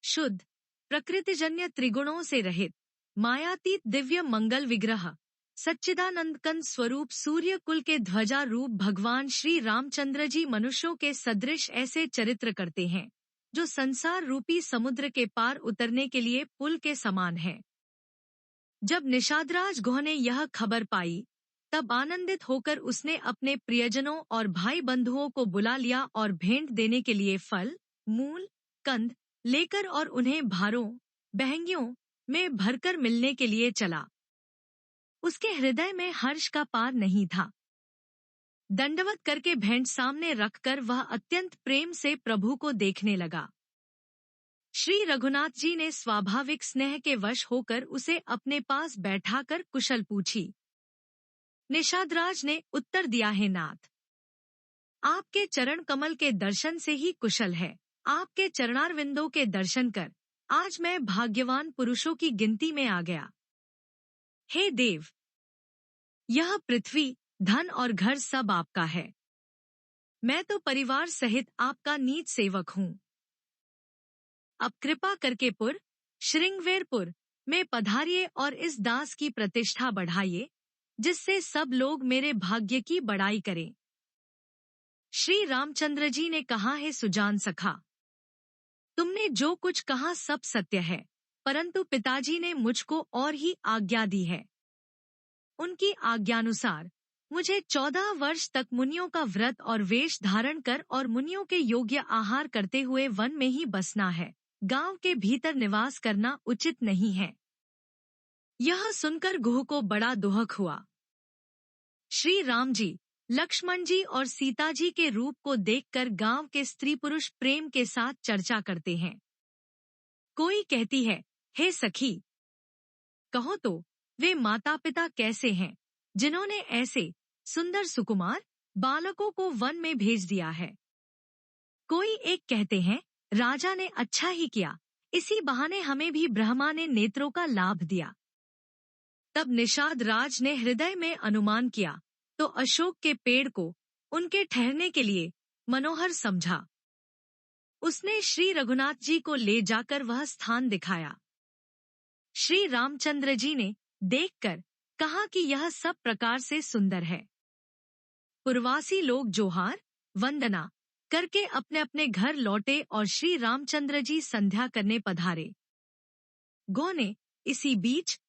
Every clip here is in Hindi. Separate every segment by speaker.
Speaker 1: शुद्ध, प्रकृतिजन्य त्रिगुणों से रहित, मायातीत दिव्य मंगल विग्रह, सच्चिदानंद कंद स्वरूप सूर्य कुल के ध्वजा रूप भगवान श्री रामचंद्र जी मनुष्यों के सदृश ऐसे चरित्र करते हैं जो संसार रूपी समुद्र के पार उतरने के लिए पुल के समान है। जब निषादराज गुह ने यह खबर पाई, तब आनंदित होकर उसने अपने प्रियजनों और भाई बंधुओं को बुला लिया और भेंट देने के लिए फल, मूल, कंद लेकर और उन्हें भारों, बहंगियों में भरकर मिलने के लिए चला। उसके हृदय में हर्ष का पार नहीं था। दंडवत करके भेंट सामने रखकर वह अत्यंत प्रेम से प्रभु को देखने लगा। श्री रघुनाथ जी ने स्वाभाविक स्नेह के वश होकर उसे अपने पास बैठाकर कुशल पूछी। निषादराज ने उत्तर दिया, है नाथ, आपके चरण कमल के दर्शन से ही कुशल है। आपके चरणारविंदों के दर्शन कर आज मैं भाग्यवान पुरुषों की गिनती में आ गया। हे देव, यह पृथ्वी, धन और घर सब आपका है। मैं तो परिवार सहित आपका नीच सेवक हूँ। अब कृपा करके श्रृंगवेरपुर में पधारिए और इस दास की प्रतिष्ठा बढ़ाइए, जिससे सब लोग मेरे भाग्य की बड़ाई करें। श्री रामचंद्र जी ने कहा, है सुजान सखा, तुमने जो कुछ कहा सब सत्य है, परंतु पिताजी ने मुझको और ही आज्ञा दी है। उनकी आज्ञानुसार मुझे 14 वर्ष तक मुनियों का व्रत और वेश धारण कर और मुनियों के योग्य आहार करते हुए वन में ही बसना है। गांव के भीतर निवास करना उचित नहीं है। यह सुनकर गुह को बड़ा दुहक हुआ। श्री राम जी, लक्ष्मण जी और सीता जी के रूप को देखकर गांव के स्त्री पुरुष प्रेम के साथ चर्चा करते हैं। कोई कहती है, हे सखी, कहो तो वे माता पिता कैसे हैं जिन्होंने ऐसे सुंदर सुकुमार बालकों को वन में भेज दिया है। कोई एक कहते हैं, राजा ने अच्छा ही किया, इसी बहाने हमें भी ब्रह्मा ने नेत्रों का लाभ दिया। तब निषाद राज ने हृदय में अनुमान किया तो अशोक के पेड़ को उनके ठहरने के लिए मनोहर समझा। उसने श्री रघुनाथ जी को ले जाकर वह स्थान दिखाया। श्री रामचंद्र जी ने देखकर कहा कि यह सब प्रकार से सुंदर है। पुरवासी लोग जोहार वंदना करके अपने अपने घर लौटे और श्री रामचंद्र जी संध्या करने पधारे। गो ने इसी बीच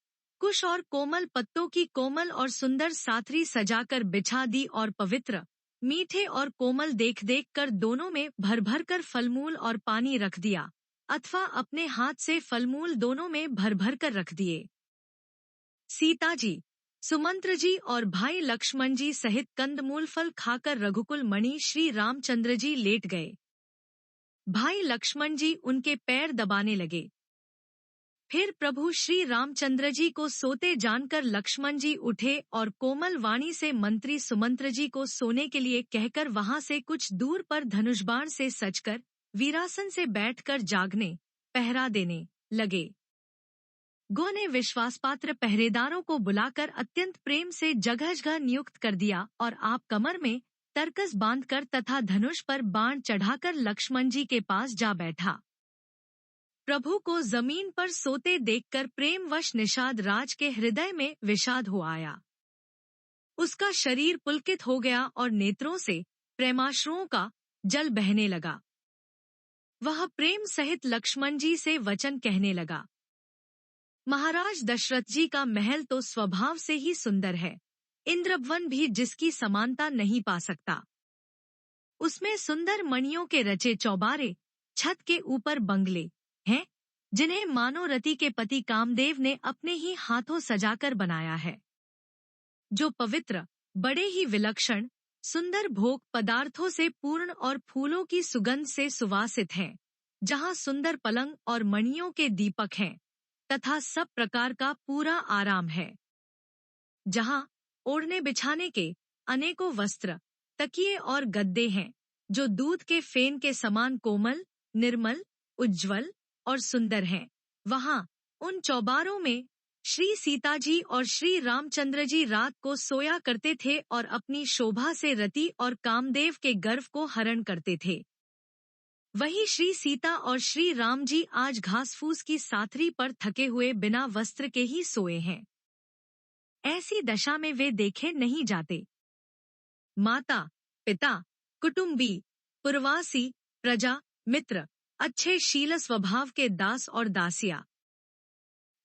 Speaker 1: कुश और कोमल पत्तों की कोमल और सुंदर साथरी सजाकर बिछा दी और पवित्र, मीठे और कोमल देख देख कर दोनों में भर भर कर फलमूल और पानी रख दिया, अथवा अपने हाथ से फलमूल दोनों में भर भर कर रख दिए। सीता जी, सुमंत्र जी और भाई लक्ष्मण जी सहित कंदमूल फल खाकर रघुकुल मणि श्री रामचंद्र जी लेट गए। भाई लक्ष्मण जी उनके पैर दबाने लगे। फिर प्रभु श्री रामचंद्र जी को सोते जानकर लक्ष्मण जी उठे और कोमल वाणी से मंत्री सुमंत्र जी को सोने के लिए कहकर वहां से कुछ दूर पर धनुषबाण से सजकर वीरासन से बैठकर जागने, पहरा देने लगे। गो ने विश्वासपात्र पहरेदारों को बुलाकर अत्यंत प्रेम से जगह जगह नियुक्त कर दिया और आप कमर में तरकस बांधकर तथा धनुष पर बाण चढ़ाकर लक्ष्मण जी के पास जा बैठा। प्रभु को जमीन पर सोते देखकर प्रेमवश निषाद राज के हृदय में विषाद हो आया। उसका शरीर पुलकित हो गया और नेत्रों से प्रेमाश्रुओं का जल बहने लगा। वह प्रेम सहित लक्ष्मण जी से वचन कहने लगा। महाराज दशरथ जी का महल तो स्वभाव से ही सुंदर है, इंद्रवन भी जिसकी समानता नहीं पा सकता। उसमें सुंदर मणियों के रचे चौबारे, छत के ऊपर बंगले हैं, जिन्हें मानोरति के पति कामदेव ने अपने ही हाथों सजाकर बनाया है, जो पवित्र, बड़े ही विलक्षण, सुंदर भोग पदार्थों से पूर्ण और फूलों की सुगंध से सुवासित हैं, जहां सुंदर पलंग और मणियों के दीपक हैं, तथा सब प्रकार का पूरा आराम है, जहां ओढ़ने बिछाने के अनेकों वस्त्र, तकिए और गद्दे हैं, जो दूध के फेन के समान कोमल, निर्मल, उज्ज्वल और सुंदर हैं। वहां उन चौबारों में श्री सीता जी और श्री रामचंद्र जी रात को सोया करते थे और अपनी शोभा से रति और कामदेव के गर्व को हरण करते थे। वहीं श्री सीता और श्री राम जी आज घास फूस की साथरी पर थके हुए बिना वस्त्र के ही सोए हैं। ऐसी दशा में वे देखे नहीं जाते। माता, पिता, कुटुंबी, पुरवासी, प्रजा, मित्र, अच्छे शील स्वभाव के दास और दासिया,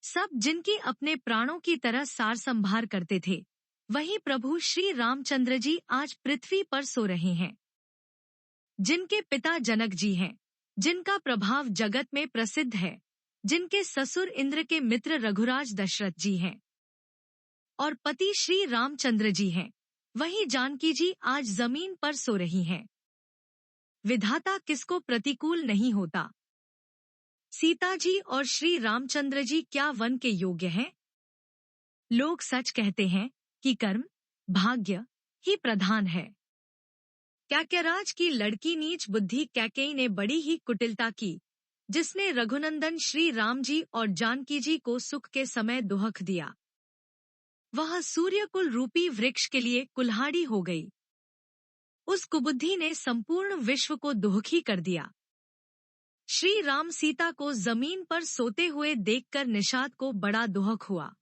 Speaker 1: सब जिनकी अपने प्राणों की तरह सार संभार करते थे, वही प्रभु श्री रामचंद्र जी आज पृथ्वी पर सो रहे हैं। जिनके पिता जनक जी हैं, जिनका प्रभाव जगत में प्रसिद्ध है, जिनके ससुर इंद्र के मित्र रघुराज दशरथ जी हैं और पति श्री रामचंद्र जी हैं, वही जानकी जी आज जमीन पर सो रही हैं। विधाता किसको प्रतिकूल नहीं होता। सीता जी और श्री रामचंद्र जी क्या वन के योग्य हैं? लोग सच कहते हैं कि कर्म, भाग्य ही प्रधान है। कैकेराज की लड़की नीच बुद्धि कैकेयी ने बड़ी ही कुटिलता की, जिसने रघुनंदन श्री राम जी और जानकी जी को सुख के समय दुहक दिया। वह सूर्यकुल रूपी वृक्ष के लिए कुल्हाड़ी हो गई। उस कुबुद्धि ने संपूर्ण विश्व को दुखी कर दिया। श्री राम सीता को जमीन पर सोते हुए देखकर निषाद को बड़ा दुहक हुआ।